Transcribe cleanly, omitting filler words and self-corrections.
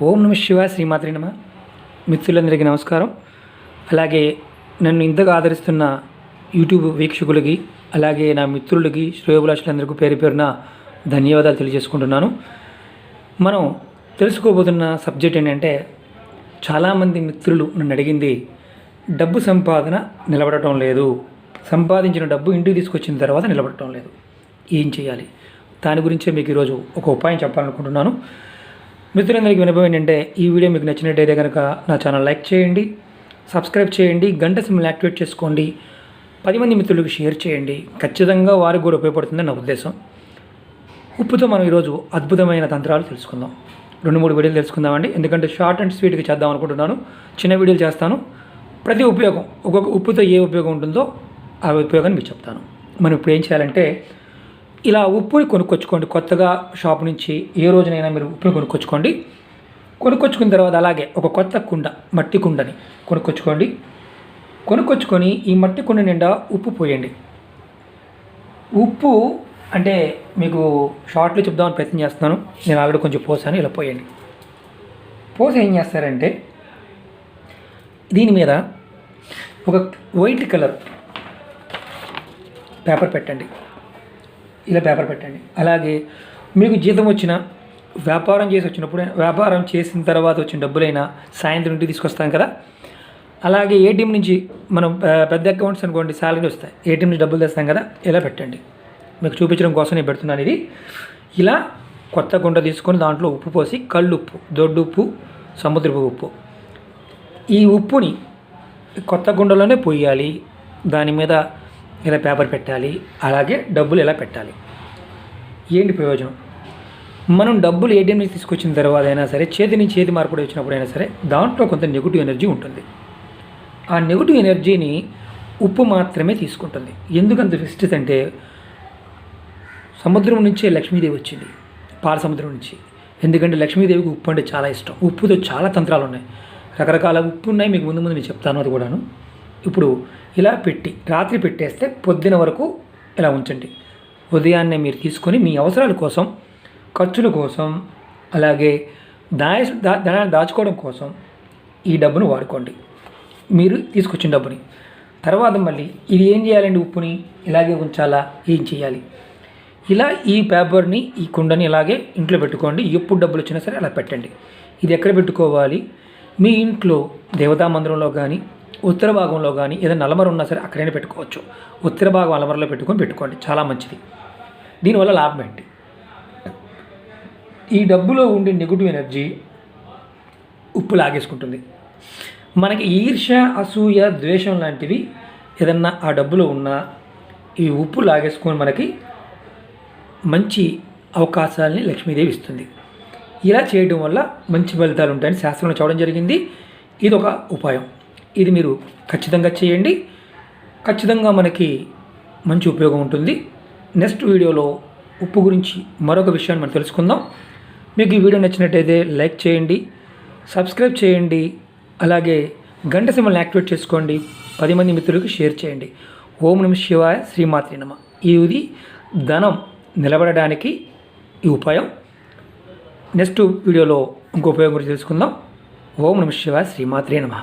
ఓం నమ శివాయ శ్రీమాత్రే నమ. మిత్రులందరికీ నమస్కారం. అలాగే నన్ను ఇంతగా ఆదరిస్తున్న యూట్యూబ్ వీక్షకులకి, అలాగే నా మిత్రులకి, శ్రేయోభిలాషులందరికీ పేరు పేరున ధన్యవాదాలు తెలియజేసుకుంటున్నాను. మనం తెలుసుకోబోతున్న సబ్జెక్ట్ ఏంటంటే, చాలామంది మిత్రులు నన్ను అడిగింది డబ్బు సంపాదన నిలబడటం లేదు, సంపాదించిన డబ్బు ఇంటికి తీసుకొచ్చిన తర్వాత నిలబడటం లేదు, ఏం చేయాలి? దాని గురించే మీకు ఈరోజు ఒక ఉపాయం చెప్పాలనుకుంటున్నాను. మిత్రులందరికీ వినపం ఏంటంటే, ఈ వీడియో మీకు నచ్చినట్టయితే కనుక నా ఛానల్ లైక్ చేయండి, సబ్స్క్రైబ్ చేయండి, గంట సింబల్ యాక్టివేట్ చేసుకోండి, 10 మంది మిత్రులకు షేర్ చేయండి. ఖచ్చితంగా వారికి కూడా ఉపయోగపడుతుందని నా ఉద్దేశం. ఉప్పుతో మనం ఈరోజు అద్భుతమైన తంత్రాలు తెలుసుకుందాం. 2-3 వీడియోలు తెలుసుకుందామండి. ఎందుకంటే షార్ట్ అండ్ స్వీట్గా చేద్దాం అనుకుంటున్నాను. చిన్న వీడియోలు చేస్తాను. ప్రతి ఉపయోగం, ఒక్కొక్క ఉప్పుతో ఏ ఉపయోగం ఉంటుందో ఆ ఉపయోగాన్ని మీకు చెప్తాను. మనం ఇప్పుడు ఏం చేయాలంటే, ఇలా ఉప్పుని కొనుక్కొచ్చుకోండి. కొత్తగా షాప్ నుంచి ఏ రోజునైనా మీరు ఉప్పుని కొనుక్కొచ్చుకోండి. కొనుక్కొచ్చుకున్న తర్వాత అలాగే ఒక కొత్త కుండ, మట్టి కుండని కొనుక్కొచ్చుకోండి. కొనుక్కొచ్చుకొని ఈ మట్టి కుండ నిండా ఉప్పు పోయండి. ఉప్పు అంటే మీకు షార్ట్లో చెప్దామని ప్రయత్నం చేస్తున్నాను. నేను ఆల్రెడీ కొంచెం పోసాను. ఇలా పోయండి. పోసి ఏం చేస్తారంటే, దీని మీద ఒక వైట్ కలర్ పేపర్ పెట్టండి. ఇలా పేపర్ పెట్టండి. అలాగే మీకు జీతం వచ్చిన, వ్యాపారం చేసి వచ్చినప్పుడు, వ్యాపారం చేసిన తర్వాత వచ్చిన డబ్బులైనా సాయంత్రం ఇంటికి తీసుకొస్తాం కదా, అలాగే ఏటీఎం నుంచి మనం పెద్ద అకౌంట్స్ అనుకోండి, శాలరీ వస్తాయి, ఏటీఎం నుంచి డబ్బులు తెస్తాం కదా, ఇలా పెట్టండి. మీకు చూపించడం కోసం నేను పెడుతున్నాను ఇది. ఇలా కొత్త గుంట తీసుకొని దాంట్లో ఉప్పు పోసి, కళ్ళుప్పు, దొడ్డుప్పు, సముద్రపు ఉప్పు, ఈ ఉప్పుని కొత్త గుండలోనే పోయాలి. దాని మీద ఇలా పేపర్ పెట్టాలి. అలాగే డబ్బులు ఇలా పెట్టాలి. ఏంటి ప్రయోజనం? మనం డబ్బులు ఏటీఎం నుంచి తీసుకొచ్చిన తర్వాత అయినా సరే, చేతి నుంచి చేతి మార్పిడి వచ్చినప్పుడైనా సరే, దాంట్లో కొంత నెగిటివ్ ఎనర్జీ ఉంటుంది. ఆ నెగిటివ్ ఎనర్జీని ఉప్పు మాత్రమే తీసుకుంటుంది. ఎందుకంత విశిష్టత అంటే, సముద్రం నుంచే లక్ష్మీదేవి వచ్చింది, పాల సముద్రం నుంచి. ఎందుకంటే లక్ష్మీదేవికి ఉప్పు అంటే చాలా ఇష్టం. ఉప్పుతో చాలా తంత్రాలు ఉన్నాయి, రకరకాల ఉప్పు ఉన్నాయి. మీకు ముందు నేను చెప్తాను అది కూడాను. ఇప్పుడు ఇలా పెట్టి రాత్రి పెట్టేస్తే పొద్దున వరకు ఇలా ఉంచండి. ఉదయాన్నే మీరు తీసుకొని మీ అవసరాల కోసం, ఖర్చుల కోసం, అలాగే ధనాన్ని దాచుకోవడం కోసం ఈ డబ్బును వాడుకోండి. మీరు తీసుకొచ్చిన డబ్బుని తర్వాత మళ్ళీ ఇది ఏం చేయాలండి? ఉప్పుని ఇలాగే ఉంచాలా? ఏం చేయాలి? ఇలా ఈ పేపర్ని, ఈ కుండని ఇలాగే ఇంట్లో పెట్టుకోండి. ఎప్పుడు డబ్బులు వచ్చినా సరే అలా పెట్టండి. ఇది ఎక్కడ పెట్టుకోవాలి? మీ ఇంట్లో దేవతా మందిరంలో కానీ, ఉత్తర భాగంలో కానీ, ఏదైనా అలమర ఉన్నా సరే అక్కడైనా పెట్టుకోవచ్చు. ఉత్తర భాగం అలమరలో పెట్టుకోండి, చాలా మంచిది. దీనివల్ల లాభం ఏంటి? ఈ డబ్బులో ఉండే నెగిటివ్ ఎనర్జీ ఉప్పు లాగేసుకుంటుంది. మనకి ఈర్ష్య, అసూయ, ద్వేషం లాంటివి ఏదన్నా ఆ డబ్బులో ఉన్నా ఈ ఉప్పు లాగేసుకొని మనకి మంచి అవకాశాలని లక్ష్మీదేవి ఇస్తుంది. ఇలా చేయడం వల్ల మంచి ఫలితాలు ఉంటాయని శాస్త్రంలో చూడడం జరిగింది. ఇది ఒక ఉపాయం. ఇది మీరు ఖచ్చితంగా చేయండి. ఖచ్చితంగా మనకి మంచి ఉపయోగం ఉంటుంది. నెక్స్ట్ వీడియోలో ఉప్పు గురించి మరొక విషయాన్ని మనం తెలుసుకుందాం. మీకు ఈ వీడియో నచ్చినట్టయితే లైక్ చేయండి, సబ్స్క్రైబ్ చేయండి, అలాగే గంట సింబల్ని యాక్టివేట్ చేసుకోండి, 10 మంది మిత్రులకు షేర్ చేయండి. ఓం నమ శివాయ శ్రీమాత్రే నమ. ఇది ధనం నిలబడడానికి ఈ ఉపాయం. నెక్స్ట్ వీడియోలో ఇంకో ఉపయోగం గురించి తెలుసుకుందాం. ఓం నమ శివాయ శ్రీమాత్రే నమ.